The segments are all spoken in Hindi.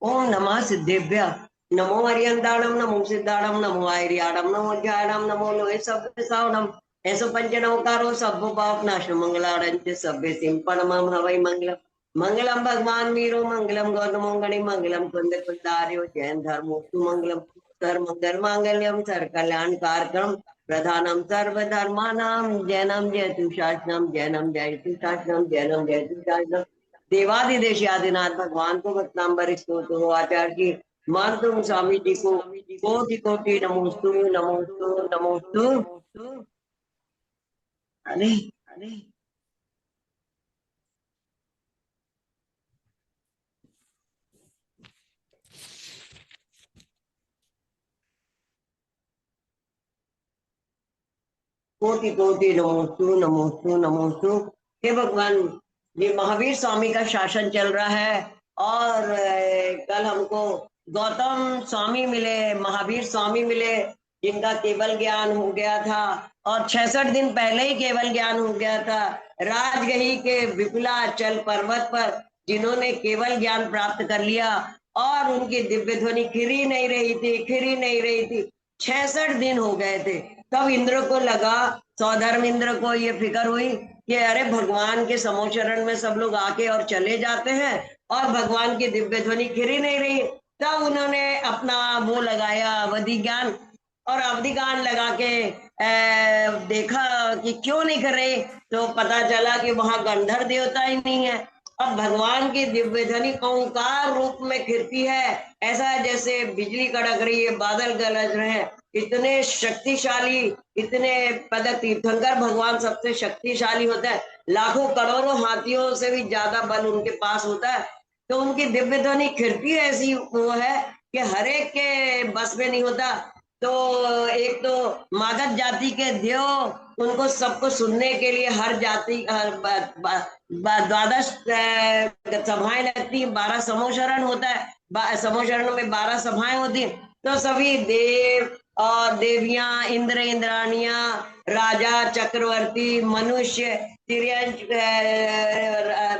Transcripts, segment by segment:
ओम नमः सिद्धेभ्य। नमो हरियंताणम, नमो सिद्धाणम, नमो आयर्याणम, नमो ज्ञानम, नमो लोहे सभ्य सावणम। ऐसो पंच नवकारो सब पाप नाश मंगलाड़ंच सभ्य सिंपणमं हवै मंगलम। मंगलम भगवान वीरो मंगलम गौतमो गणि मंगलम कुंद कुंदार्यो जैन धर्मोस्तु मंगलम। सर्व धर्मांगल्यम सर कल्याण कारकम प्रधानम सर्वधर्मानां जैनम जयतु शासनम, जैनम जयतु शासनम, जैनम जयतु शासनम। देवादिदेश आदिनाथ भगवान को भक्तांबर स्तोत्र हो आचार्य की मान तुम स्वामी जी को कोटि कोटि नमोस्तु नमोस्तु नमोस्तु। अरे कोटि कोटि नमोस्तु नमोस्तु नमोस्तु। हे भगवान, ये महावीर स्वामी का शासन चल रहा है। और कल हमको गौतम स्वामी मिले, महावीर स्वामी मिले, जिनका केवल ज्ञान हो गया था। और 66 दिन पहले ही केवल ज्ञान हो गया था। राजगही के विपुलाचल पर्वत पर जिन्होंने केवल ज्ञान प्राप्त कर लिया, और उनकी दिव्य ध्वनि खिरी नहीं रही थी, खिरी नहीं रही थी। 66 दिन हो गए थे। तब इंद्र को लगा, सौधर्म इंद्र को ये फिक्र हुई कि अरे भगवान के समोचरण में सब लोग आके और चले जाते हैं, और भगवान की दिव्य ध्वनि खिरी नहीं रही। तब उन्होंने अपना वो लगाया अवधि ज्ञान, और अवधि ज्ञान लगा के देखा कि क्यों नहीं कर रहे। तो पता चला कि वहां गंधर्व देवता ही नहीं है। अब भगवान की दिव्य ध्वनि ओंकार रूप में खिरती है। ऐसा है जैसे बिजली कड़क रही है, बादल गरज रहे हैं। इतने शक्तिशाली, इतने पद तीर्थंकर भगवान सबसे शक्तिशाली होता है। लाखों करोड़ों हाथियों से भी ज्यादा बल उनके पास होता है। तो उनकी दिव्य ध्वनि खिड़की ऐसी वो है कि हर एक के बस में नहीं होता। तो एक तो मागध जाति के देव, उनको सबको सुनने के लिए हर जाति द्वादश सभाएं लगती, 12 समोशरण होता है। समोशरण में 12 सभाएं होती। तो सभी देव और देवियां, इंद्र इंद्राणियां, राजा, चक्रवर्ती, मनुष्य, तिर्यंच,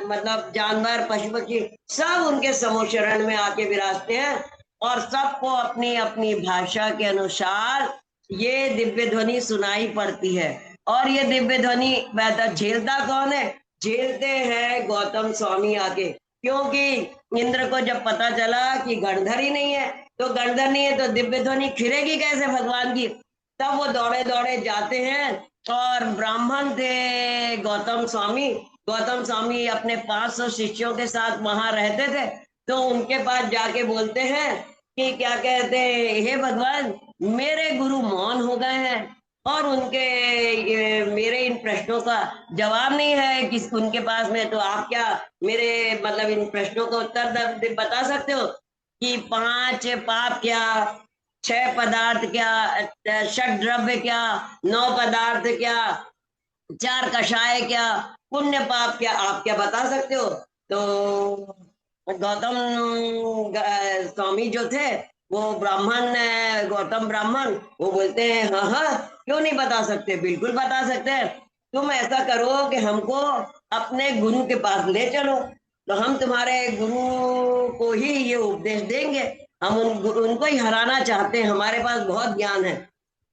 मतलब जानवर, पशु पक्षी, सब उनके समोचरण में आके विराजते हैं। और सबको अपनी अपनी भाषा के अनुसार ये दिव्य ध्वनि सुनाई पड़ती है। और ये दिव्य ध्वनि बेहतर झेलता कौन है? झेलते हैं गौतम स्वामी आके। क्योंकि इंद्र को जब पता चला कि गणधर ही नहीं है, तो गणधर नहीं है तो दिव्य ध्वनि खिरेगी कैसे भगवान की। तब वो दौड़े दौड़े जाते हैं। और ब्राह्मण थे गौतम स्वामी। गौतम स्वामी अपने 500 शिष्यों के साथ वहां रहते थे। तो उनके पास जाके बोलते हैं कि क्या कहते हैं, हे भगवान, मेरे गुरु मौन हो गए हैं, और उनके मेरे इन प्रश्नों का जवाब नहीं है कि उनके पास में। तो आप क्या मेरे मतलब इन प्रश्नों का उत्तर बता सकते हो कि 5 पाप क्या, 6 पदार्थ क्या, 6 द्रव्य क्या, 9 पदार्थ क्या, 4 कषाय क्या, पुण्य पाप क्या, आप क्या बता सकते हो? तो गौतम स्वामी जो थे, वो ब्राह्मण, गौतम ब्राह्मण, वो बोलते हैं हाँ हाँ, क्यों नहीं बता सकते, बिल्कुल बता सकते हैं। तुम ऐसा करो कि हमको अपने गुरु के पास ले चलो, तो हम तुम्हारे गुरु को ही ये उपदेश देंगे। हम उनको ही हराना चाहते हैं, हमारे पास बहुत ज्ञान है।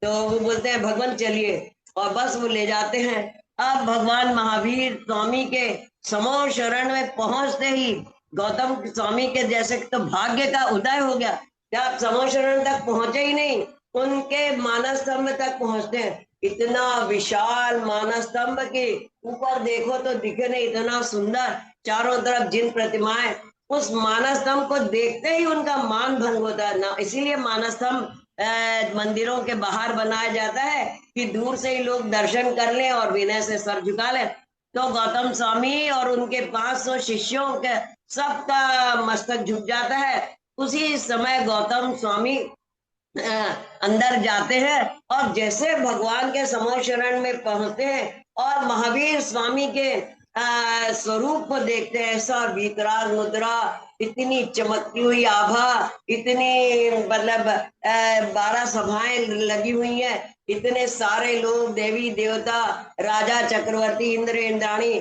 तो वो बोलते हैं भगवान चलिए, और बस वो ले जाते हैं। अब भगवान महावीर स्वामी के समो शरण में पहुंचते ही गौतम स्वामी के जैसे तो भाग्य का उदय हो गया। जब समो शरण तक पहुंचे ही नहीं, उनके मानस स्तंभ तक पहुंचते हैं। इतना विशाल मानस स्तंभ के ऊपर देखो तो दिखे नहीं, इतना सुंदर, चारों तरफ जिन प्रतिमाएं। उस मानस स्तंभ को देखते ही उनका मान भंग होता है ना। इसीलिए मानस स्तंभ मंदिरों के बाहर बनाया जाता है कि दूर से ही लोग दर्शन कर लें और विनय से सर झुका लें। तो गौतम स्वामी और उनके 500 शिष्यों के सबका मस्तक झुक जाता है। उसी समय गौतम स्वामी अंदर जाते हैं, और जैसे भगवान के समो शरण में पहुंचते हैं और महावीर स्वामी के स्वरूप को देखते हैं, ऐसा विकराल मुद्रा, इतनी चमकती हुई आभा, इतनी मतलब 12 सभाएं लगी हुई हैं, इतने सारे लोग, देवी देवता, राजा, चक्रवर्ती, इंद्र इंद्राणी,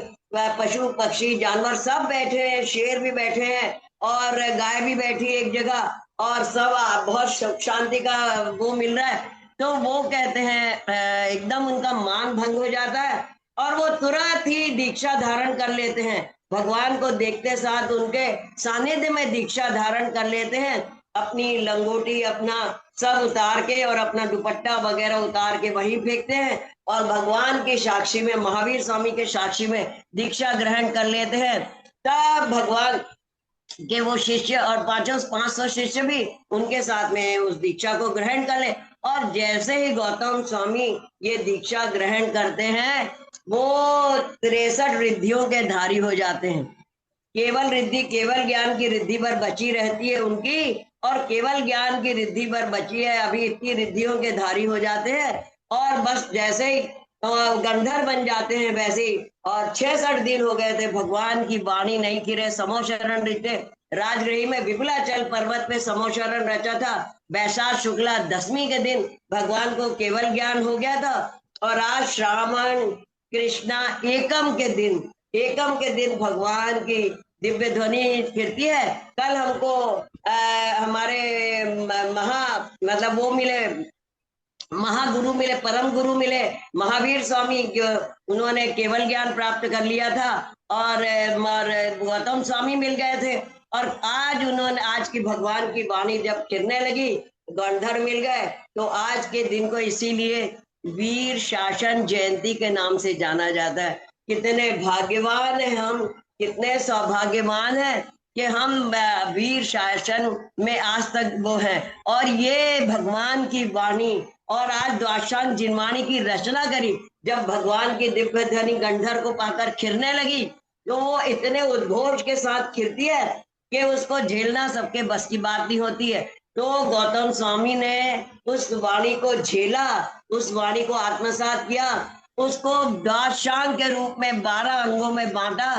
पशु पक्षी जानवर सब बैठे हैं, शेर भी बैठे हैं। और गाय भी बैठी है एक जगह, और सब बहुत सुख शांति का वो मिल रहा है। तो वो कहते हैं एकदम उनका मान भंग हो जाता है और वो तुरंत ही दीक्षा धारण कर लेते हैं। भगवान को देखते साथ उनके सानिध्य में दीक्षा धारण कर लेते हैं, अपनी लंगोटी अपना सब उतार के और अपना दुपट्टा वगैरह उतार के वहीं फेंकते हैं और भगवान के साक्षी में, महावीर स्वामी के साक्षी में दीक्षा ग्रहण कर लेते हैं। तब भगवान के वो शिष्य और 500 शिष्य भी उनके साथ में उस दीक्षा को ग्रहण कर ले। और जैसे ही गौतम स्वामी ये दीक्षा ग्रहण करते हैं, वो 63 रिद्धियों के धारी हो जाते हैं। केवल रिद्धि, केवल ज्ञान की रिद्धि पर बची रहती है उनकी, और केवल ज्ञान की रिद्धि पर बची है, अभी इतनी रिद्धियों के धारी हो जाते हैं। और बस जैसे ही गंधर्व बन जाते हैं वैसे ही, और 66 दिन हो गए थे, भगवान की वाणी नहीं खिरे, समोशरण रचे। राजगृही में विपुलाचल पर्वत पे समोशरण रचा था। वैशाख शुक्ला 10वीं के दिन भगवान को केवल ज्ञान हो गया था। और आज श्रावण कृष्णा एकम के दिन भगवान की दिव्य ध्वनि फिरती है। कल हमको हमारे मतलब वो मिले, महागुरु मिले, परम गुरु मिले, महावीर स्वामी, उन्होंने केवल ज्ञान प्राप्त कर लिया था। और गौतम स्वामी मिल गए थे। और आज की भगवान की वाणी जब चिरने लगी, गंधर्व मिल गए। तो आज के दिन को इसीलिए वीर शासन जयंती के नाम से जाना जाता है। कितने भाग्यवान है हम, कितने सौभाग्यवान है कि हम वीर शासन में आज तक वो है। और ये भगवान की वाणी, और आज द्वादशांग जिनवाणी की रचना करी। जब भगवान की दिव्य ध्वनि गंधर्व को पाकर खिरने लगी, तो वो इतने उद्घोष के साथ खिरती है कि उसको झेलना सबके बस की बात नहीं होती है। तो गौतम स्वामी ने उस वाणी को झेला, उस वाणी को आत्मसात किया, उसको द्वादशांग के रूप में 12 अंगों में बांटा,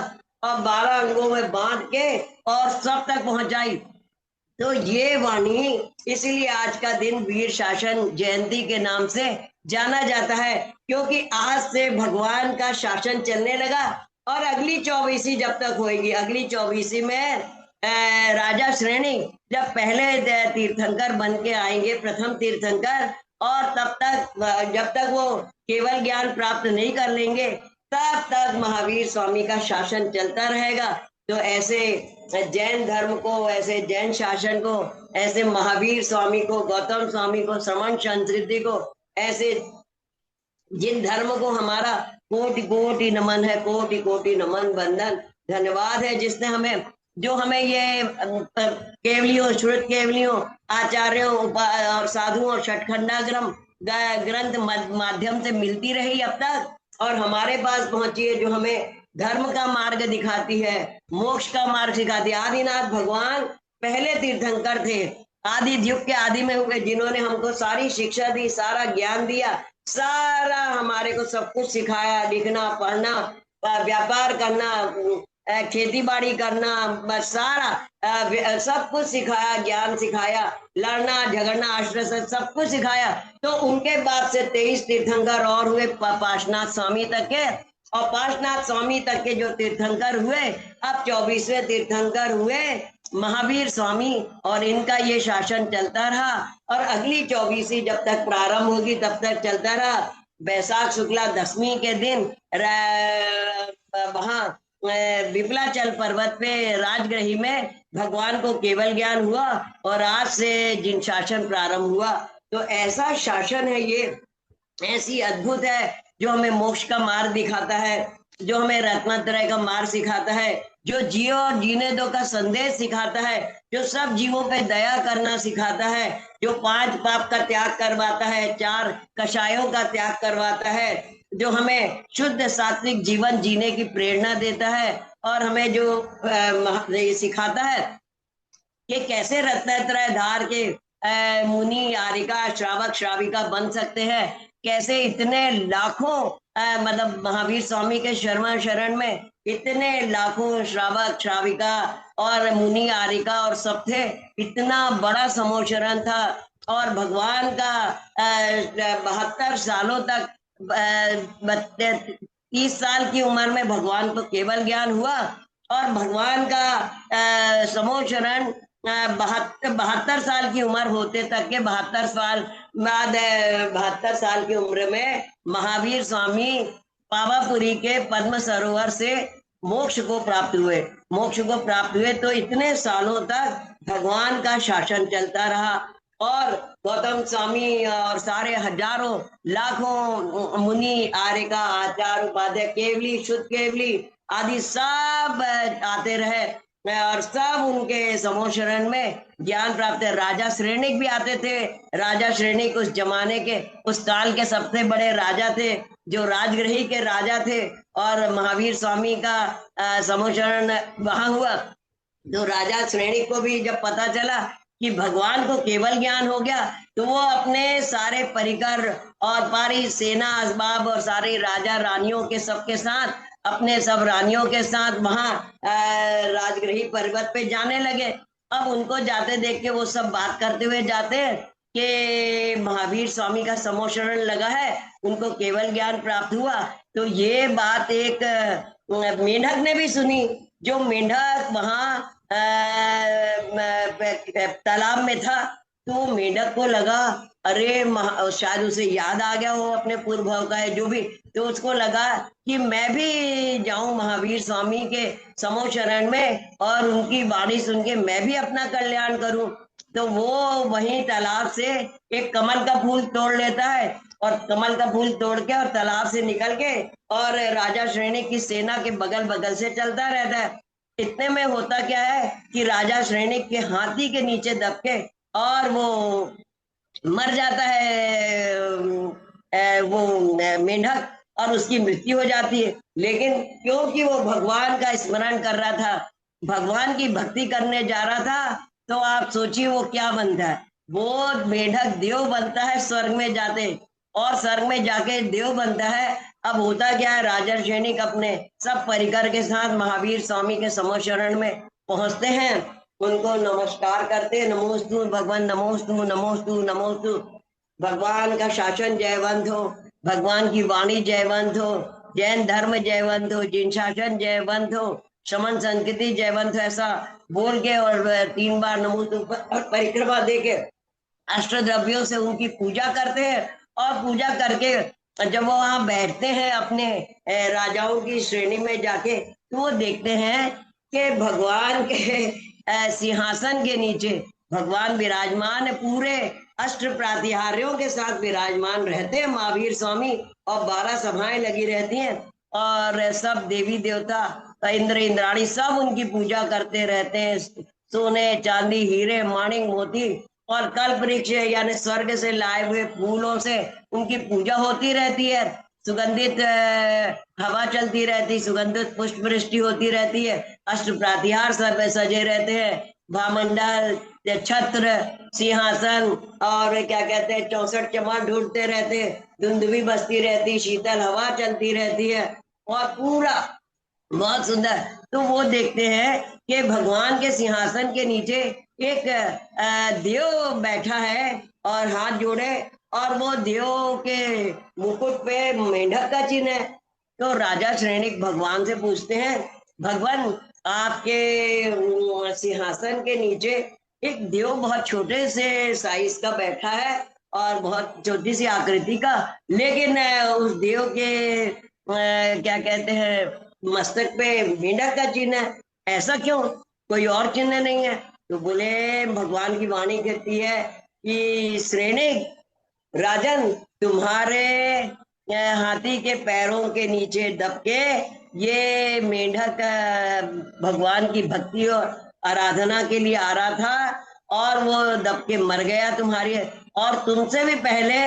और 12 अंगों में बांट के और सब तक पहुंचाई। तो ये वाणी इसीलिए आज का दिन वीर शासन जयंती के नाम से जाना जाता है, क्योंकि आज से भगवान का शासन चलने लगा। और अगली 24वीं जब तक होगी, अगली 24वीं में राजा श्रेणी जब पहले तीर्थंकर बन के आएंगे, प्रथम तीर्थंकर, और तब तक जब तक वो केवल ज्ञान प्राप्त नहीं कर लेंगे, तब तक महावीर स्वामी का शासन चलता रहेगा। तो ऐसे जैन धर्म को, ऐसे जैन शासन को, ऐसे महावीर स्वामी को, गौतम स्वामी को, श्रमण संस्कृति को, ऐसे जिन धर्म को हमारा कोटि कोटि नमन है, कोटि कोटि नमन वंदन, धन्यवाद है, जिसने हमें, जो हमें ये केवलियों, श्रुत केवलियों, आचार्यों और साधुओं और छठखंडाग्रम ग्रंथ माध्यम से मिलती रही अब तक, और हमारे पास पहुंची है, जो हमें धर्म का मार्ग दिखाती है, मोक्ष का मार्ग सिखाती है। आदिनाथ भगवान पहले तीर्थंकर थे, आदि युग के आदि में हुए, जिन्होंने हमको सारी शिक्षा दी, सारा ज्ञान दिया, सारा हमारे को सब कुछ सिखाया, लिखना पढ़ना, व्यापार करना, खेती बाड़ी करना, बस सारा सब कुछ सिखाया, ज्ञान सिखाया, लड़ना झगड़ना, आश्रय सब कुछ सिखाया। तो उनके बाद से 23 तीर्थंकर और हुए पार्श्वनाथ स्वामी तक के, और पार्श्वनाथ स्वामी तक के जो तीर्थंकर हुए, अब 24वें तीर्थंकर हुए महावीर स्वामी, और इनका ये शासन चलता रहा। और अगली 24वीं जब तक प्रारंभ होगी तब तक चलता रहा। वैशाख शुक्ला 10वीं के दिन वहां विपुलाचल पर्वत पे राजगृही में भगवान को केवल ज्ञान हुआ, और आज से जिन शासन प्रारंभ हुआ। तो ऐसा शासन है ये, ऐसी अद्भुत है, जो हमें मोक्ष का मार्ग दिखाता है, जो हमें रत्नात्रय का मार्ग सिखाता है, जो जियो और जीने दो का संदेश सिखाता है, जो सब जीवों पे दया करना सिखाता है, जो 5 पाप का त्याग करवाता है, 4 कषायों का त्याग करवाता है, जो हमें शुद्ध सात्विक जीवन जीने की प्रेरणा देता है, और हमें जो सिखाता है कि कैसे रत्नात्रय धार के मुनि आरिका श्रावक श्राविका बन सकते हैं, कैसे इतने लाखों मतलब महावीर स्वामी के शरण में इतने लाखों श्रावक श्राविका और मुनि आरिका और सब थे, इतना बड़ा समोशरण था। और भगवान का 72 सालों तक 30 साल की उम्र में भगवान को केवल ज्ञान हुआ, और भगवान का समोचरण 72 साल की उम्र होते तक के 72 साल बाद 72 साल की उम्र में महावीर स्वामी पावापुरी के पद्म सरोवर से मोक्ष को प्राप्त हुए। मोक्ष को प्राप्त हुए तो इतने सालों तक भगवान का शासन चलता रहा और गौतम स्वामी और सारे हजारों लाखों मुनि आर्य आचार्य उपाध्याय केवली शुद्ध केवली आदि सब आते रहे और सब उनके समोशरण में ज्ञान प्राप्त है। राजा श्रेणिक भी आते थे। राजा श्रेणिक उस जमाने के उस काल के सबसे बड़े राजा थे, जो राजगृही के राजा थे। और महावीर स्वामी का समोशरण वहां हुआ तो राजा श्रेणिक को भी जब पता चला कि भगवान को केवल ज्ञान हो गया तो वो अपने सारे परिकर और पारी सेना असबाब और सारे राजा रानियों के सबके साथ अपने सब रानियों के साथ वहां राजगृही पर्वत पे जाने लगे। अब उनको जाते देख के वो सब बात करते हुए जाते हैं कि महावीर स्वामी का समोशरण लगा है, उनको केवल ज्ञान प्राप्त हुआ। तो ये बात एक मेंढक ने भी सुनी। जो मेंढक वहां तालाब में था तो मेंढक को लगा अरे शायद उसे याद आ गया हो अपने पूर्व भाव का है जो भी, तो उसको लगा कि मैं भी जाऊं महावीर स्वामी के समोचरण में और उनकी वाणी सुन के मैं भी अपना कल्याण करूं। तो वो वहीं तालाब से एक कमल का फूल तोड़ लेता है और कमल का फूल तोड़ के और तालाब से निकल के और राजा श्रेणी की सेना के बगल बगल से चलता रहता है। इतने में होता क्या है कि राजा श्रेणी के हाथी के नीचे दब के और वो मर जाता है वो मेंढक और उसकी मृत्यु हो जाती है। लेकिन क्योंकि वो भगवान का स्मरण कर रहा था, भगवान की भक्ति करने जा रहा था, तो आप सोचिए वो क्या बनता है। वो मेंढक देव बनता है स्वर्ग में जाते और स्वर्ग में जाके देव बनता है। अब होता क्या है, राजा सैनिक अपने सब परिकर के साथ महावीर स्वामी के समोशरण में पहुंचते हैं, उनको नमस्कार करते, नमोस्तु भगवान, नमोस्तु नमोस्तु नमोस्तु। भगवान का शासन जयवंत हो, भगवान की वाणी जयवंत हो, जैन धर्म जयवंत हो, जिन शासन जयवंत हो, शमन संस्कृति जयवंत हो, ऐसा बोल के और 3 बार नमोस्तु परिक्रमा दे के अष्टद्रव्यों से उनकी पूजा करते हैं। और पूजा करके जब वो वहां बैठते हैं अपने राजाओं की श्रेणी में जाके, तो वो देखते हैं कि भगवान के सिंहासन के नीचे भगवान विराजमान है, पूरे अष्ट प्रातिहार्यों के साथ विराजमान रहते हैं महावीर स्वामी। और 12 सभाएं लगी रहती हैं और सब देवी देवता इंद्र इंद्राणी सब उनकी पूजा करते रहते हैं। सोने चांदी हीरे माणिक मोती और कल्प वृक्ष यानी स्वर्ग से लाए हुए फूलों से उनकी पूजा होती रहती है। सुगंधित हवा चलती रहती, सुगंधित पुष्प वृष्टि होती रहती है, अष्ट प्रातिहार सब सजे रहते हैं, भामंडल छत्र सिंहासन और क्या कहते हैं 64 चमार ढूंढते रहते, धुंधवी बसती रहती, शीतल हवा चलती रहती है और पूरा बहुत सुंदर। तो वो देखते हैं कि भगवान के सिंहासन के नीचे एक देव बैठा है और हाथ जोड़े और वो देव के मुकुट पे मेंढक का चिन्ह है। तो राजा श्रेणिक भगवान से पूछते हैं, भगवान आपके सिंहासन के नीचे एक देव बहुत छोटे से साइज का बैठा है और बहुत छोटी सी आकृति का, लेकिन उस देव के क्या कहते हैं मस्तक पे मेंढक का चिन्ह है, ऐसा क्यों, कोई और चिन्ह नहीं है? तो बोले भगवान की वाणी कहती है कि श्रेणिक राजन, तुम्हारे हाथी के पैरों के नीचे दब के ये मेंढक भगवान की भक्ति और आराधना के लिए आ रहा था और वो दब के मर गया तुम्हारी, और तुमसे भी पहले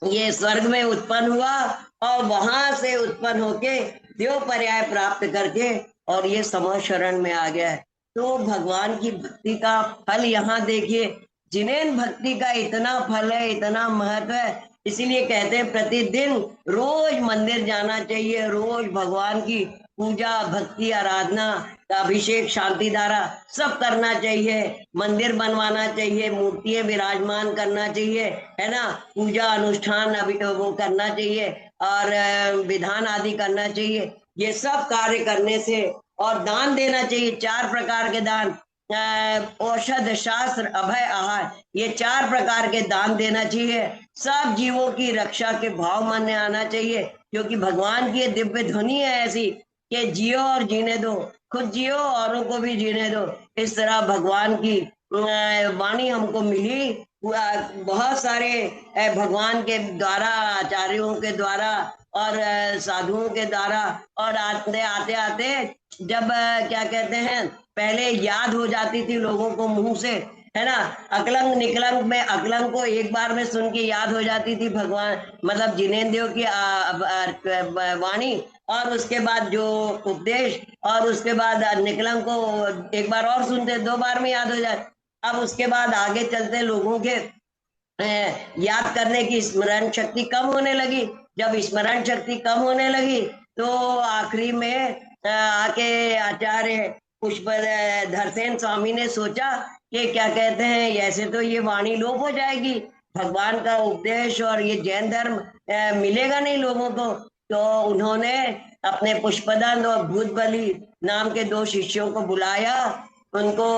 ये स्वर्ग में उत्पन्न हुआ और वहां से उत्पन्न होके देव पर्याय प्राप्त करके और ये समो शरण में आ गया है। तो भगवान की भक्ति का फल यहाँ देखिए, जिन्हें भक्ति का इतना फल है, इतना महत्व है, इसीलिए कहते हैं प्रतिदिन रोज मंदिर जाना चाहिए, रोज भगवान की पूजा भक्ति आराधना अभिषेक शांति धारा सब करना चाहिए, मंदिर बनवाना चाहिए, मूर्तियां विराजमान करना चाहिए, है ना, पूजा अनुष्ठान अभी वो करना चाहिए और विधान आदि करना चाहिए। ये सब कार्य करने से और दान देना चाहिए, 4 प्रकार के दान, औषध, शास्त्र, अभय, आहार, ये 4 प्रकार के दान देना चाहिए। सब जीवों की रक्षा के भाव मन में आना चाहिए, क्योंकि भगवान की दिव्य ध्वनि है ऐसी कि जियो और जीने दो, खुद जियो औरों को भी जीने दो। इस तरह भगवान की वाणी हमको मिली, बहुत सारे भगवान के द्वारा, आचार्यों के द्वारा और साधुओं के द्वारा, और आते आते आते जब क्या कहते हैं, पहले याद हो जाती थी लोगों को मुंह से, है ना, अकलंग निकलंग में, अकलंग को एक बार में सुन के याद हो जाती थी भगवान, मतलब जिनेंद्रियों की वाणी, और उसके बाद जो उपदेश, और उसके बाद निकलंग को एक बार और सुनते, 2 बार में याद हो जाए। अब उसके बाद आगे चलते लोगों के याद करने की स्मरण शक्ति कम होने लगी। जब स्मरण शक्ति कम होने लगी तो आखिरी में आके आचार्य पुष्पधरसेन स्वामी ने सोचा कि क्या कहते हैं, ऐसे तो ये वाणी लोप हो जाएगी, भगवान का उपदेश और ये जैन धर्म मिलेगा नहीं लोगों को। तो उन्होंने अपने पुष्पदंत और भूतबली नाम के 2 शिष्यों को बुलाया, उनको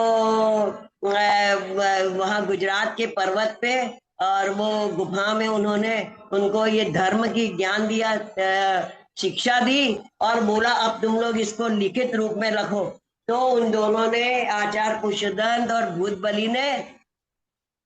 वहां गुजरात के पर्वत पे, और वो गुफा में उन्होंने उनको ये धर्म की ज्ञान दिया, शिक्षा दी, और बोला अब तुम लोग इसको लिखित रूप में रखो। तो उन दोनों ने, आचार्य पुष्पदंत और भूतबली ने,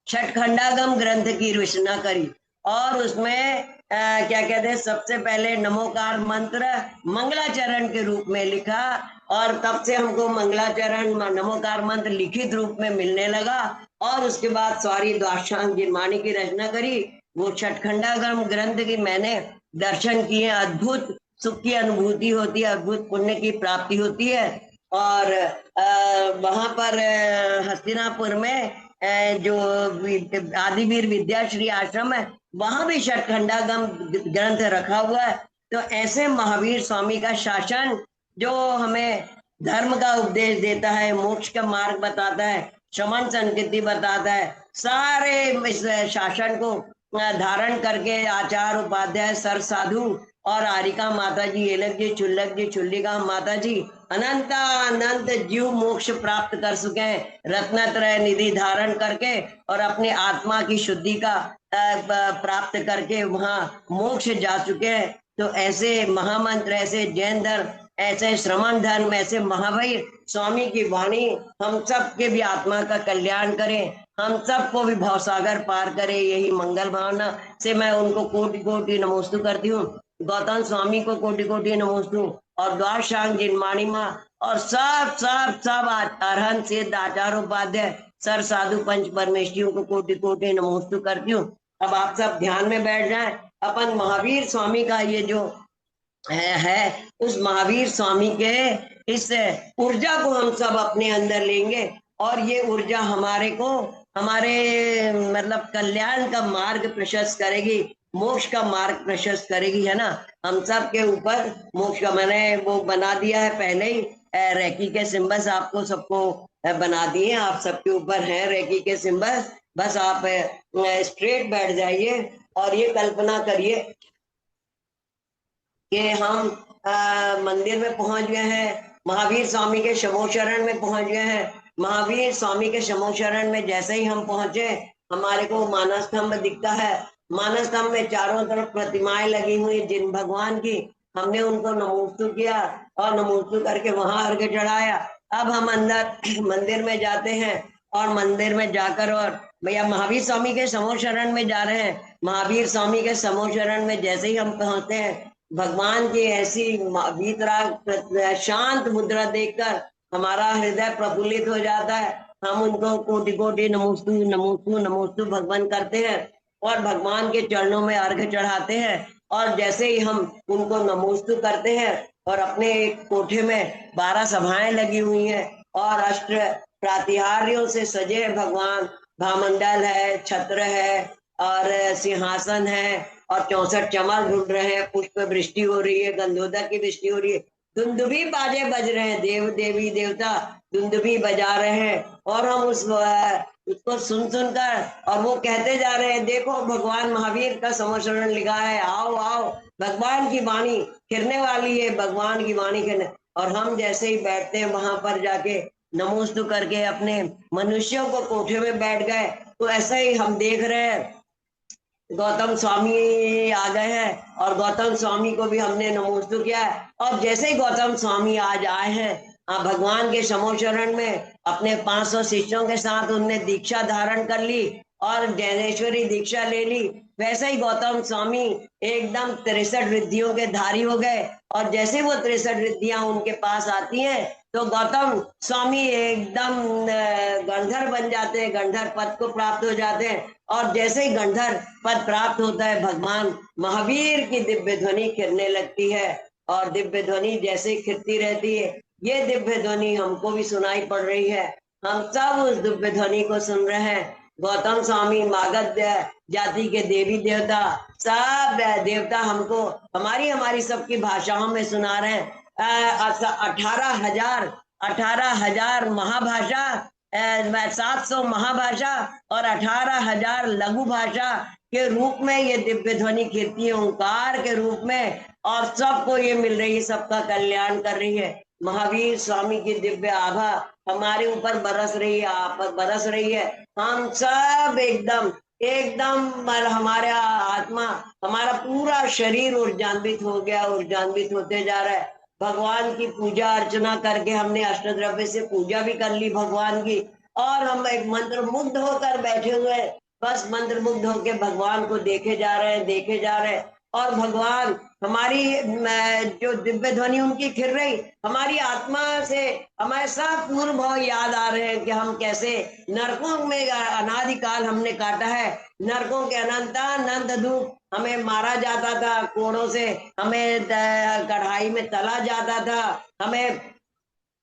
छठखंडागम ग्रंथ की रचना करी, और उसमें क्या कहते हैं, सबसे पहले नमोकार मंत्र मंगलाचरण के रूप में लिखा, और तब से हमको मंगलाचरण नमोकार मंत्र लिखित रूप में मिलने लगा। और उसके बाद सॉरी द्वादशांग जिनमानी की रचना करी, वो छठखंडागम ग्रंथ की मैंने दर्शन किए, अद्भुत सुख की अनुभूति होती है, अद्भुत पुण्य की प्राप्ति होती है। और वहां पर हस्तिनापुर में जो आदिवीर विद्याश्री आश्रम है, वहां भी छठखंडागम ग्रंथ रखा हुआ है। तो ऐसे महावीर स्वामी का शासन, जो हमें धर्म का उपदेश देता है, मोक्ष का मार्ग बताता है, शमन संकृति बताता है, सारे इस शासन को धारण करके आचार्य उपाध्याय सर साधु और आरिका माता जी, एलक जी, चुल्लक जी, चुल्लिका माता जी, अनंत अनंत जीव मोक्ष प्राप्त कर चुके हैं, रत्नत्रय निधि धारण करके, और अपने आत्मा की शुद्धि का प्राप्त करके वहां मोक्ष जा चुके हैं। तो ऐसे महामंत्र, ऐसे जैन धर्म, ऐसे श्रमण धर्म, ऐसे महावीर स्वामी की वाणी हम सब के भी आत्मा का कल्याण करें, हम सबको भी भवसागर पार करे, यही मंगल भावना से मैं उनको कोटि कोटि नमोस्तु करती हूँ। गौतम स्वामी को कोटि कोटि नमोस्तु, और द्वादशांग जिनमानी माँ, और सब सब सब अरहंत सिद्ध आचार्य उपाध्याय सर साधु पंच परमेश्वरियों को कोटि कोटि नमोस्तु करती हूँ। अब आप सब ध्यान में बैठ जाएं, अपन महावीर स्वामी का ये जो है उस महावीर स्वामी के इस ऊर्जा को हम सब अपने अंदर लेंगे, और ये ऊर्जा हमारे को, हमारे मतलब कल्याण का मार्ग प्रशस्त करेगी, मोक्ष का मार्ग प्रशस्त करेगी, है ना। हम सब के ऊपर मोक्ष का, मैंने वो बना दिया है पहले ही, रेकी के सिंबल्स आपको सबको बना दिए, आप सबके ऊपर है रेकी के सिंबल्स। बस आप स्ट्रेट बैठ जाइए और ये कल्पना करिए कि हम मंदिर में पहुंच गए हैं, महावीर स्वामी के शमोशरण में पहुंच गए हैं। महावीर स्वामी के शमोशरण में जैसे ही हम पहुंचे, हमारे को मानस स्तंभ दिखता है। मानस स्तंभ में चारों तरफ प्रतिमाएं लगी हुई जिन भगवान की, हमने उनको नमोस्तु किया, और नमोस्तु करके वहां अर्घ्य चढ़ाया। अब हम अंदर मंदिर में जाते हैं, और मंदिर में जाकर, और भैया महावीर स्वामी के समोशरण में जा रहे हैं, महावीर स्वामी के समोशरण में जैसे ही हम पहुंचते हैं, भगवान की ऐसी वीतराग शांत मुद्रा देखकर हमारा हृदय प्रफुल्लित हो जाता है। हम उनको कोटि कोटि नमोस्तु नमोस्तु नमोस्तु भगवान करते हैं, और भगवान के चरणों में अर्घ्य चढ़ाते हैं। और जैसे ही हम उनको नमोस्तु करते हैं, और अपने एक कोठे में 12 सभाएं लगी हुई हैं, और अष्ट प्रातिहार्यों से सजे भगवान, भामंडल है, छत्र है, और सिंहासन है, और 64 चमर ढूंढ रहे हैं, पुष्प वृष्टि हो रही है, गंधोदक की वृष्टि हो रही है, दुंदुभी बाजे बज रहे हैं, देव देवी देवता दुंदुभी बजा रहे हैं, और हम उसको सुन सुनकर, और वो कहते जा रहे हैं, देखो भगवान महावीर का समोशरण लिखा है, आओ आओ, भगवान की वाणी खिरने वाली है, भगवान की वाणी खिरने। और हम जैसे ही बैठते हैं वहां पर जाके नमोस्तु करके अपने मनुष्यों को कोठे में बैठ गए, तो ऐसा ही हम देख रहे हैं गौतम स्वामी आ गए हैं और गौतम स्वामी को भी हमने नमोस्तु किया है। और जैसे ही गौतम स्वामी आज आए हैं भगवान के समोचरण में अपने 500 शिष्यों के साथ उनने दीक्षा धारण कर ली और ज्ञानेश्वरी दीक्षा ले ली, वैसे ही गौतम स्वामी एकदम 63 रिद्धियों के धारी हो गए। और जैसे वो 63 रिद्धियां उनके पास आती हैं तो गौतम स्वामी एकदम गंधर्व बन जाते हैं, गंधर्व पद को प्राप्त हो जाते हैं। और जैसे ही गंधर्व पद प्राप्त होता है भगवान महावीर की दिव्य ध्वनि खिरने लगती है। और दिव्य ध्वनि जैसे खिरती रहती है, ये दिव्य ध्वनि हमको भी सुनाई पड़ रही है, हम सब उस दिव्य ध्वनि को सुन रहे हैं। गौतम स्वामी मागध जाति के देवी देवता सब देवता हमको हमारी हमारी सबकी भाषाओं में सुना रहे हैं। 18,000 महाभाषा, 700 महाभाषा और 18,000 लघु भाषा के रूप में ये दिव्य ध्वनि कीर्ति ओंकार के रूप में, और सबको ये मिल रही है, सबका कल्याण कर रही है। महावीर स्वामी की दिव्य आभा हमारे ऊपर बरस रही है, आप बरस रही है। हम सब एकदम एकदम हमारा आत्मा, हमारा पूरा शरीर ऊर्जान्वित हो गया, ऊर्जान्वित होते जा रहा है। भगवान की पूजा अर्चना करके हमने अष्टद्रव्य से पूजा भी कर ली भगवान की, और हम एक मंत्र मुग्ध होकर बैठे हुए, बस मंत्र मुग्ध होकर भगवान को देखे जा रहे हैं, देखे जा रहे हैं। और भगवान हमारी जो दिव्य ध्वनि उनकी खिर रही, हमारी आत्मा से हमारे सब पूर्व भाव याद आ रहे हैं कि हम कैसे नरकों में अनादिकाल हमने काटा है, नरकों के अनंत दुख, हमें मारा जाता था कोड़ों से, हमें कढ़ाई में तला जाता था, हमें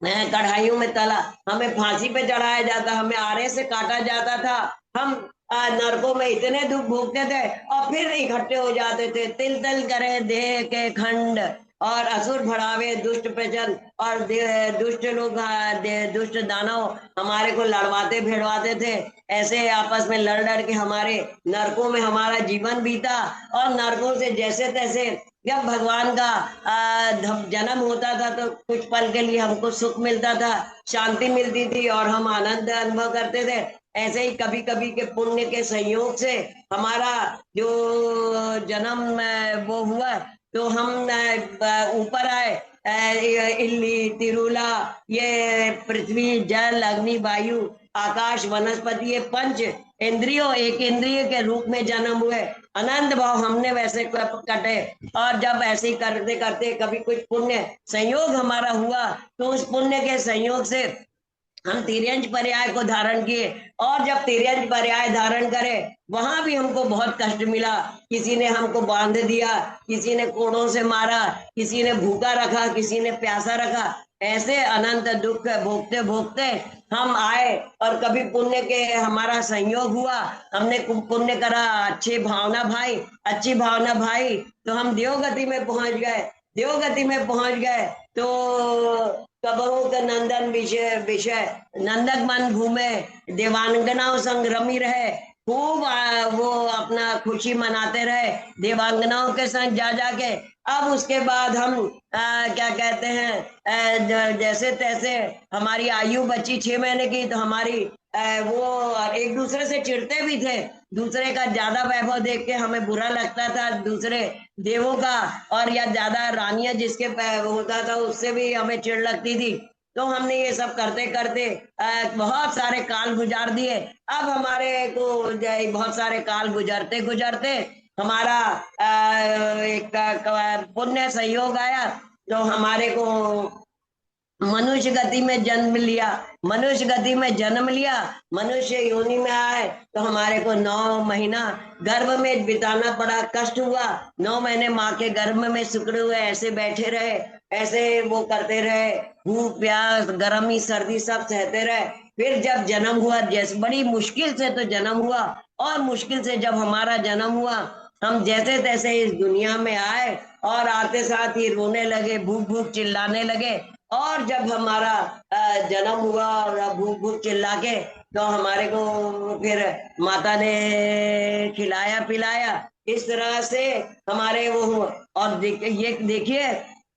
कढ़ाइयों में तला, हमें फांसी पे चढ़ाया जाता, हमें आरे से काटा जाता था, हम नरकों में इतने दुख भोगते थे और फिर इकट्ठे हो जाते थे। तिल तिल करे देह के खंड और असुर भड़ावे दुष्ट प्रचंड, और दुष्ट लोग दुष्ट दानव हमारे को लड़वाते भिड़वाते थे। ऐसे आपस में लड़ लड़ के हमारे नरकों में हमारा जीवन बीता, और नरकों से जैसे तैसे जब भगवान का जन्म होता था तो कुछ पल के लिए हमको सुख मिलता था, शांति मिलती थी और हम आनंद अनुभव करते थे। ऐसे ही कभी कभी के पुण्य के संयोग से हमारा जो जन्म वो हुआ, तो हम ऊपर आए, इल्ली तिरुला, ये पृथ्वी जल अग्नि वायु आकाश वनस्पति, ये पंच इंद्रियों एक इंद्रिय के रूप में जन्म हुए। अनंत भाव हमने वैसे कटे, और जब ऐसे ही करते करते कभी कुछ पुण्य संयोग हमारा हुआ, तो उस पुण्य के संयोग से हम तिर्यंच पर्याय को धारण किए, और जब तिर्यंच पर्याय धारण करे वहां भी हमको बहुत कष्ट मिला। किसी ने हमको बांध दिया, किसी ने कोड़ों से मारा, किसी ने भूखा रखा, किसी ने प्यासा रखा। ऐसे अनंत दुख भोगते भोगते हम आए, और कभी पुण्य के हमारा संयोग हुआ, हमने पुण्य करा, अच्छी भावना भाई, तो हम देवगति में पहुंच गए। देवगति में पहुंच गए तो कबहू का नंदन विषय नंदक मन घूमे, देवांगनाओं संग रमी रहे, खूब वो अपना खुशी मनाते रहे देवांगनाओं के संग जा जाके। अब उसके बाद हम क्या कहते हैं, जैसे तैसे हमारी आयु बची 6 महीने की, तो हमारी वो एक दूसरे से चिढ़ते भी थे, दूसरे का ज्यादा वैभव देख के हमें बुरा लगता था, दूसरे देवों का और या ज्यादा रानियां जिसके होता था उससे भी हमें चिढ़ लगती थी। तो हमने ये सब करते करते बहुत सारे काल गुजार दिए। अब हमारे को बहुत सारे काल गुजरते गुजरते हमारा एक पुण्य संयोग आया, तो हमारे को मनुष्य गति में जन्म लिया। मनुष्य गति में जन्म लिया, मनुष्य योनि में आए, तो हमारे को 9 महीना गर्भ में बिताना पड़ा, कष्ट हुआ। 9 महीने माँ के गर्भ में सिकुड़े हुए ऐसे बैठे रहे, ऐसे वो करते रहे, भूख प्यास गर्मी सर्दी सब सहते रहे। फिर जब जन्म हुआ, जैसे बड़ी मुश्किल से तो जन्म हुआ, और मुश्किल से जब हमारा जन्म हुआ, हम जैसे तैसे इस दुनिया में आए, और आते साथ ही रोने लगे, भूख भूख चिल्लाने लगे। और जब हमारा जन्म हुआ और भूख भूख चिल्ला के, तो हमारे को फिर माता ने खिलाया पिलाया, इस तरह से हमारे वो। और ये देखिए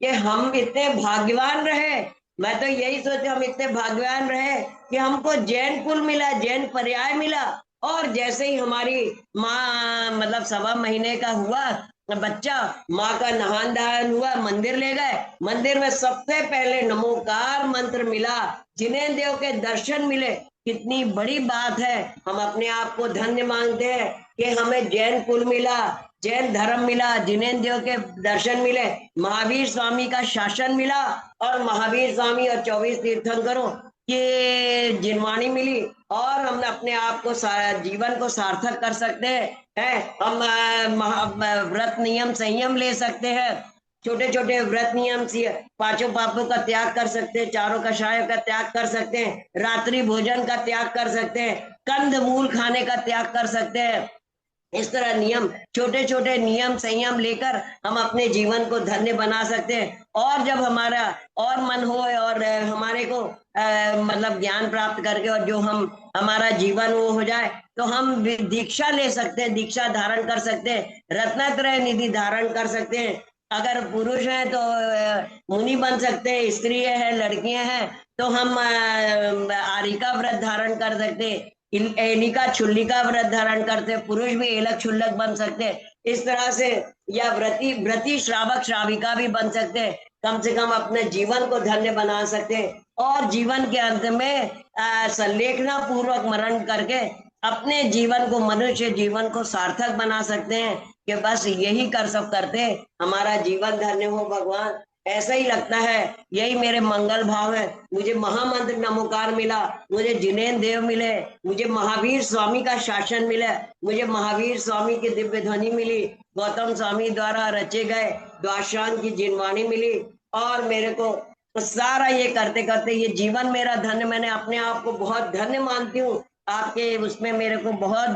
कि हम इतने भाग्यवान रहे। मैं तो यही सोचती हम इतने भाग्यवान रहे कि हमको जैन कुल मिला, जैन पर्याय मिला। और जैसे ही हमारी माँ मतलब 1.25 महीने का हुआ बच्चा, माँ का नहान दहान हुआ, मंदिर ले गए। मंदिर में सबसे पहले नमोकार मंत्र मिला, जिनेन्द्र देव के दर्शन मिले। कितनी बड़ी बात है। हम अपने आप को धन्य मानते हैं कि हमें जैन कुल मिला, जैन धर्म मिला, जिनेन्द्र देव के दर्शन मिले, महावीर स्वामी का शासन मिला, और महावीर स्वामी और 24 तीर्थंकरों की जिनवाणी मिली। और हम अपने आप को जीवन को सार्थक कर सकते हैं। हम व्रत नियम संयम ले सकते हैं, छोटे छोटे व्रत नियम से 5 पापों का त्याग कर सकते हैं, 4 कषायों का त्याग कर सकते हैं, रात्रि भोजन का त्याग कर सकते हैं, कंद मूल खाने का त्याग कर सकते हैं। इस तरह नियम, छोटे छोटे नियम संयम लेकर हम अपने जीवन को धन्य बना सकते हैं। और जब हमारा और मन हो और हमारे को मतलब ज्ञान प्राप्त करके और जो हम हमारा जीवन वो हो जाए, तो हम दीक्षा ले सकते हैं, दीक्षा धारण कर सकते हैं, रत्नत्रय निधि धारण कर सकते हैं। अगर पुरुष हैं तो मुनि बन सकते हैं, स्त्री है, लड़कियां हैं तो हम आरिका व्रत धारण कर सकते हैं, एलिका छुल्लिका व्रत धारण करते, पुरुष भी एलक छुल्लक बन सकते हैं। इस तरह से या व्रती श्रावक श्राविका भी बन सकते हैं। कम से कम अपने जीवन को धन्य बना सकते हैं। और जीवन के अंत में संलेखना पूर्वक मरण करके अपने जीवन को, मनुष्य जीवन को सार्थक बना सकते हैं कि बस यही कर सब करते हमारा जीवन धन्य हो भगवान। ऐसा ही लगता है, यही मेरे मंगल भाव है। मुझे महामंत्र नमोकार मिला, मुझे जिनेन्द्र देव मिले, मुझे महावीर स्वामी का शासन मिला, मुझे महावीर स्वामी की दिव्य ध्वनि मिली, गौतम स्वामी द्वारा रचे गए द्वाशान की जिनवाणी मिली। और मेरे को सारा ये करते करते ये जीवन मेरा धन्य, मैंने अपने आप को बहुत धन्य मानती हूँ। आपके उसमें मेरे को बहुत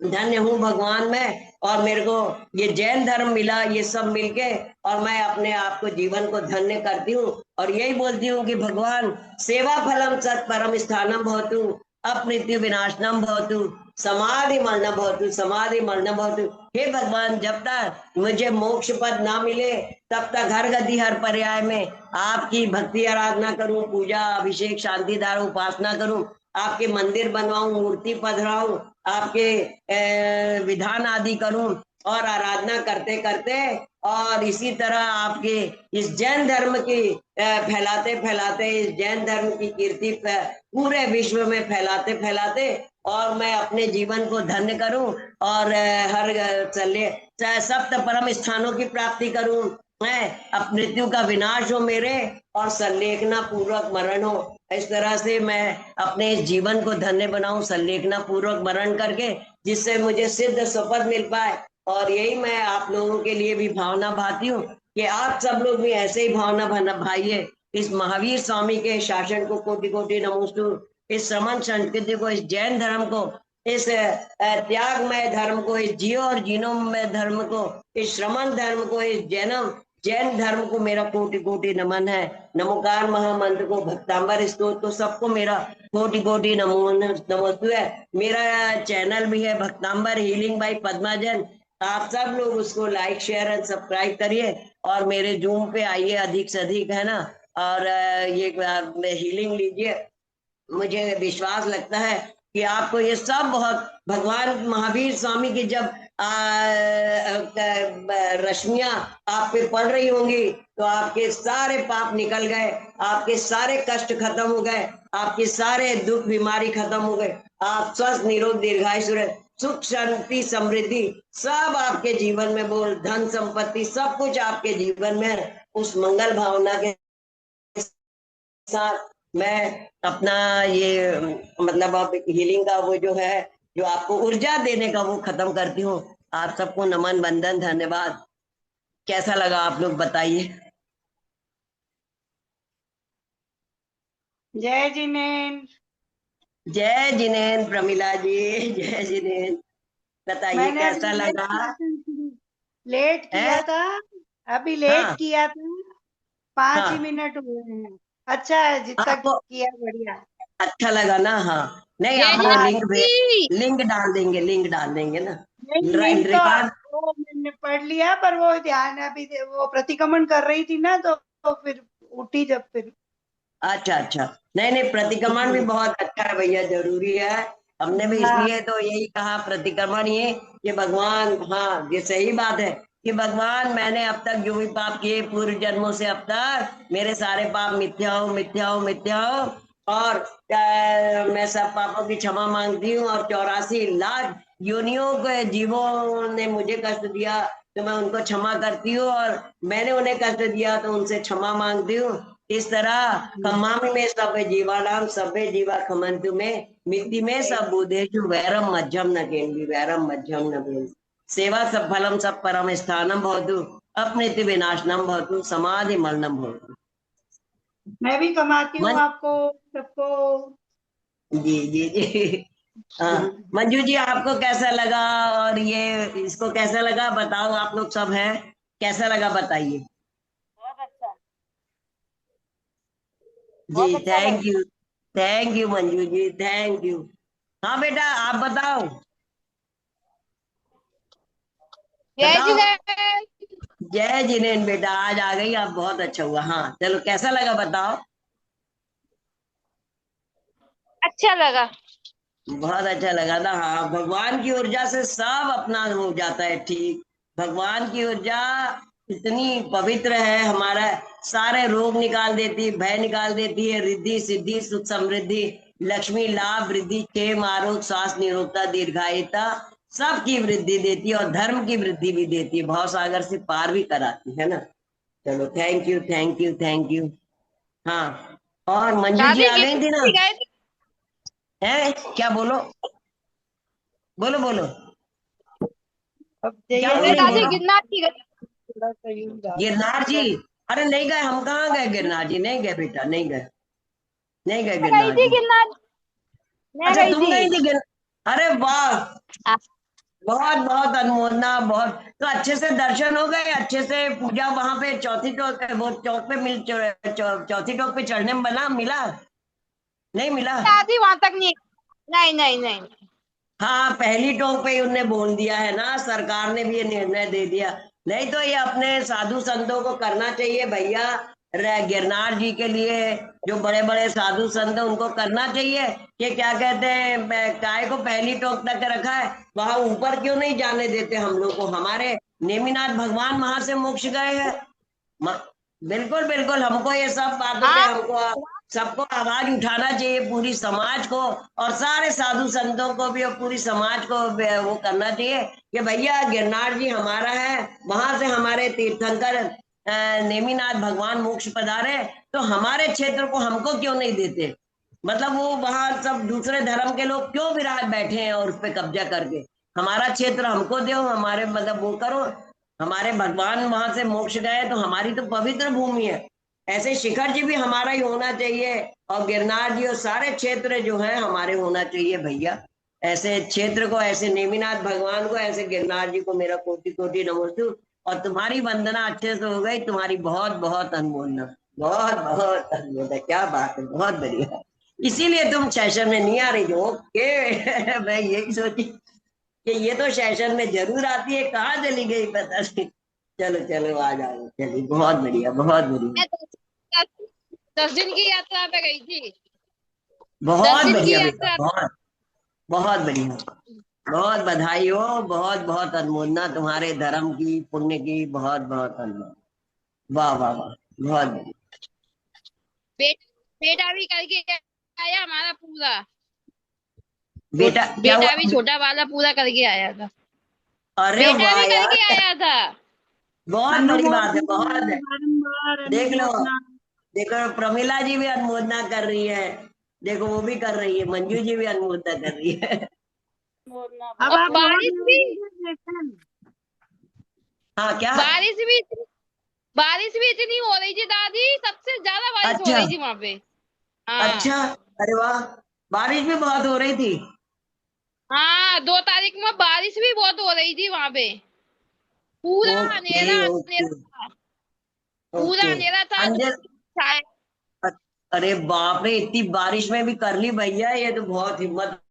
धन्य हूँ भगवान में। और मेरे को ये जैन धर्म मिला, ये सब मिलके, और मैं अपने आप को जीवन को धन्य करती हूँ। और यही बोलती हूँ कि भगवान सेवा फलम सत परम स्थानम भवतु, अपमृत्यु विनाशनम भवतु, समाधि मरणम भवतु, समाधि मरणम भवतु। हे भगवान, जब तक मुझे मोक्ष पद ना मिले तब तक हर गति हर पर्याय में आपकी भक्ति आराधना करूं, पूजा अभिषेक शांति धारा उपासना करूं, आपके मंदिर बनवाऊं, मूर्ति पधराऊं, आपके विधान आदि करूं, और आराधना करते करते और इसी तरह आपके इस जैन धर्म की फैलाते फैलाते, इस जैन धर्म की कीर्ति पूरे विश्व में फैलाते फैलाते, और मैं अपने जीवन को धन्य करूं और हर सप्त परम स्थानों की प्राप्ति करूं। मैं अब मृत्यु का विनाश हो मेरे, और संलेखना पूर्वक मरण हो। इस तरह से मैं अपने जीवन को धन्य बनाऊं, संलेखना पूर्वक मरण करके, जिससे मुझे सिद्ध सुपद मिल पाए। और यही मैं आप लोगों के लिए भी भावना भाती हूँ कि आप सब लोग भी ऐसे ही भावना भाइये। इस महावीर स्वामी के शासन को कोटि कोटि नमोस्तु, इस श्रमण संस्कृति को, इस जैन धर्म को, इस त्यागमय धर्म को, इस जियो और जीनोमय धर्म को, इस श्रमण धर्म को, इस जैन धर्म को मेरा कोटि कोटि नमन है। नमोकार महामंत्र को, भक्तांबर स्तोत्र को, सबको मेरा कोटि कोटि नमोस्तु है। मेरा चैनल भी है भक्तांबर हीलिंग बाई पद्माजन। आप सब लोग उसको लाइक शेयर एंड सब्सक्राइब करिए, और मेरे जूम पे आइए अधिक से अधिक, है ना। और ये हीलिंग लीजिए। मुझे विश्वास लगता है कि आपको ये सब बहुत, भगवान महावीर स्वामी की जब रश्मियां आप पे पड़ रही होंगी तो आपके सारे पाप निकल गए, आपके सारे कष्ट खत्म हो गए, आपके सारे दुख बीमारी खत्म हो गए, आप स्वस्थ निरोग दीर्घायुष, सुख शांति समृद्धि सब आपके जीवन में, बोल धन संपत्ति सब कुछ आपके जीवन में है। उस मंगल भावना के साथ मैं अपना ये मतलब आप हीलिंग का वो जो है, जो आपको ऊर्जा देने का, वो खत्म करती हूँ। आप सबको नमन वंदन धन्यवाद। कैसा लगा आप लोग बताइए। जय जिनेन्द्र। जय जिनेन्द्र प्रमिला जी, जय जिनेन्द्र। बताइए कैसा लगा। लेट किया था, अभी लेट किया था, 5 ही मिनट हुए हैं। अच्छा है, जितना किया बढ़िया। अच्छा लगा ना। हाँ नहीं, आप लिंक डाल देंगे, लिंक डाल देंगे ना। नहीं तो रिकॉर्ड। वो मैंने पढ़ लिया, पर वो ध्यान अभी वो प्रतिक्रमण कर रही थी ना, तो फिर उठी जब फिर। अच्छा अच्छा, नहीं नहीं, प्रतिक्रमण भी बहुत अच्छा है भैया, जरूरी है। हमने भी हाँ इसलिए तो यही कहा प्रतिक्रमण, ये कि भगवान, हाँ ये सही बात है कि भगवान, मैंने अब तक जो भी पाप किए पूर्व जन्मों से अब तक, मेरे सारे पाप मिथ्या हो, मिथ्या हो, मिथ्या हो। और मैं सब पापों की क्षमा मांगती हूँ, और 84 लाख योनियों के जीवों ने मुझे कष्ट दिया, तो मैं उनको क्षमा करती हूँ, और मैंने उन्हें कष्ट दिया तो उनसे क्षमा मांगती हूँ। इस तरह खमामि में सभ्य जीवानाम सभ्य जीवा खमंतु में मिट्टी में सब बुधेषु वैरम मध्यम न केन्वी वैरम मध्यम न भेद सेवा सब फलम सब परम स्थानम भवतु अपनिति विनाशनम भवतु समाधि मरणम भवतु। मैं भी कमाती हूँ मन आपको सबको। जी जी जी। हाँ, मंजू जी आपको कैसा लगा, और ये इसको कैसा लगा बताओ, आप लोग सब हैं, कैसा लगा बताइए। बहुत अच्छा, जी बहुत अच्छा लगा। Thank you Manju ji, thank you. हाँ बेटा आप बताओ, जय बताओ। जिनेन्द्र। जय जिनेन्द्र बेटा, आज आ गई आप, बहुत अच्छा हुआ। हाँ चलो, कैसा लगा बताओ। अच्छा लगा। बहुत अच्छा लगा ना, हाँ भगवान की ऊर्जा से सब अपना हो जाता है ठीक। भगवान की ऊर्जा इतनी पवित्र है, हमारा सारे रोग निकाल देती है, भय निकाल देती है, रिद्धि सिद्धि सुख समृद्धि लक्ष्मी लाभ वृद्धि क्षेम आरोग्य स्वास्थ्य निरोगता दीर्घायुता सबकी वृद्धि देती है, और धर्म की वृद्धि भी देती है, भव सागर से पार भी कराती है ना। चलो thank you, thank you, thank you. हाँ, और मंजू जी दादी आ गई थी ना। गिरनार गए थे। है क्या, बोलो बोलो बोलो, अब क्या जया बोल अरे रही जी दादी बोलो। गिरनार की गए। थोड़ा सा यूं गिरनार जी, अरे नहीं गए, हम कहाँ गए गिरनार जी, नहीं गए बेटा, नहीं गए, नहीं गए मैं गई गिरनार थी जी। गिरनार। मैं अच्छा गई तुम थी। गई थी गिर, अरे वाह, हाँ, बहुत बहुत अनुमोदना, बहुत तो अच्छे से दर्शन हो गए, अच्छे से पूजा वहां पे चौथी टोक वो चौक पे चौथी टोक पे चढ़ने में बना मिला, नहीं मिला। दादी वहां तक नहीं। नहीं नहीं नहीं। हाँ पहली टोक पे ही उनने बोल दिया है ना, सरकार ने भी ये निर्णय दे दिया। नहीं तो ये अपने साधु संतों को करना चाहिए भैया, गिरनार जी के लिए जो बड़े बड़े साधु संत हैं उनको करना चाहिए कि क्या कहते हैं, काय को पहली टोक तक रखा है, वहां ऊपर क्यों नहीं जाने देते हम लोग को, हमारे नेमिनाथ भगवान वहां से मोक्ष गए हैं। म- बिल्कुल बिल्कुल, हमको ये सब बातों पे हाँ हमको सबको आवाज उठाना चाहिए, पूरी समाज को, और सारे साधु संतों को भी, और पूरी समाज को वो करना चाहिए कि भैया गिरनार जी हमारा है, वहां से हमारे तीर्थंकर नेमिनाथ भगवान मोक्ष पधारे, तो हमारे क्षेत्र को हमको क्यों नहीं देते। मतलब वो वहां सब दूसरे धर्म के लोग क्यों विराट बैठे हैं और उस पर कब्जा करके, हमारा क्षेत्र हमको दो, हमारे मतलब वो करो, हमारे भगवान वहां से मोक्ष गए तो हमारी तो पवित्र भूमि है। ऐसे शिखर जी भी हमारा ही होना चाहिए, और गिरनार जी और सारे क्षेत्र जो है हमारे होना चाहिए भैया। ऐसे क्षेत्र को, ऐसे नेमिनाथ भगवान को, ऐसे गिरनार जी को मेरा कोटि कोटि नमस्ते। और तुम्हारी वंदना अच्छे से हो गई, तुम्हारी बहुत बहुत अनुमोदना, बहुत बहुत अनुमोदना, क्या बात है, बहुत बढ़िया। इसीलिए तुम सेशन में नहीं आ रही हो, ओके। मैं यही सोची कि ये तो सेशन में जरूर आती है, कहाँ चली गई पता नहीं। चलो चलो आ जाओ, चलिए बहुत बढ़िया, बहुत बढ़िया, मैं 10 दिन की यात्रा पे गई थी। दस बहुत दिन की बढ़िया बेटा, यात्रा। बहुत बहुत बढ़िया। बहुत बधाई हो, बहुत बहुत अनुमोदना तुम्हारे धर्म की पुण्य की, बहुत बहुत अनुमोदना। वाह वाह वाह, बहुत बढ़िया। बेटा बेटा भी करके आया हमारा पूरा। बेटा क्या बेटा भी हुआ। छोटा वाला पूरा करके आया था। अरे बेटा वाह भी करके यार, आया था। बहुत बड़ी बात है, अनुमोदना बहुत है। बारंबार देख लो, अनुमोदना। देखो प्रमिला जी भी अनुमोदना कर रही है, देखो वो भी कर रही है, मंजू जी भी अनुमोदना कर रही है। अब और आप रोज लगेंगे सेशन। हाँ क्या। बारिश भी इतनी हो रही थी दादी, सबसे ज्यादा बारिश हो अच्छा रही थी वहां पे। हाँ। अच्छा, अरे वाह, बारिश भी बहुत हो रही थी। हाँ 2 तारीख में बारिश भी बहुत हो रही थी वहां पे। पूरा ओके अंधेरा ओके अंधेरा था। पूरा ओके। अंधेरा था अंजल, छाया। अरे बाप रे, इतनी बारिश में भी कर ली भैया, ये तो बहुत हिम्मत